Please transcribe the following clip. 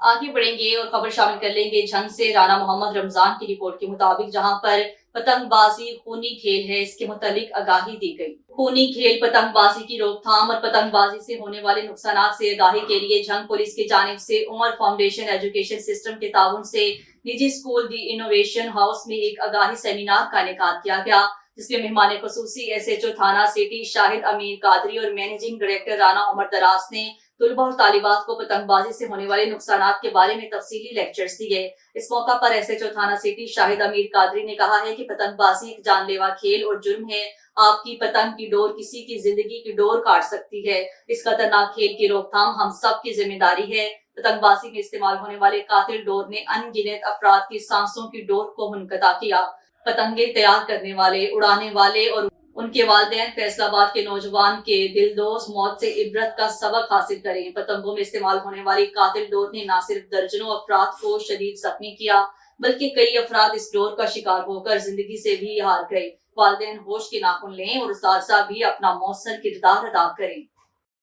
आगे बढ़ेंगे और खबर शामिल कर लेंगे जंग से। राना मोहम्मद रमजान की रिपोर्ट के मुताबिक जहां पर पतंगबाजी खूनी खेल है, इसके मुतालिक आगाही दी गई। खूनी खेल पतंगबाजी की रोकथाम और पतंगबाजी से होने वाले नुकसान से आगाही के लिए जंग पुलिस की जानिब से उमर फाउंडेशन एजुकेशन सिस्टम के ताउन से निजी स्कूल दी इनोवेशन हाउस में एक आगाही सेमिनार का इनेकाद किया गया, जिसमें मेहमान खसूसी SHO थाना सिटी शाहिद अमीर कादरी और मैनेजिंग डायरेक्टर राना उमर दराज ने तलबा और तालिबात को पतंगबाजी से होने वाले नुकसान के बारे में तफसीली लेक्चर्स दिए। इस मौका पर SHO थाना सिटी शाहिद अमीर कादरी ने कहा है कि पतंगबाजी एक जानलेवा खेल और जुर्म है। आपकी पतंग की डोर किसी की जिंदगी की डोर काट सकती है। इस खतरनाक खेल की रोकथाम हम सब की जिम्मेदारी है। पतंगबाजी में इस्तेमाल होने वाले कातिल डोर ने अनगिनत अफराद की सांसों की डोर को मुनक़ता किया। पतंगे तैयार करने वाले, उड़ाने वाले और उनके वालिदैन फैसलाबाद के नौजवान के दिलदोज मौत से इबरत का सबक हासिल करें। पतंगों में इस्तेमाल होने वाली कातिल डोर ने न सिर्फ दर्जनों अफराद को शदीद जख्मी किया, बल्कि कई अफराद इस डोर का शिकार होकर जिंदगी से भी हार गए। वालिदैन होश के नाखून लें और उस्ताद भी अपना मौसर किरदार अदा करें।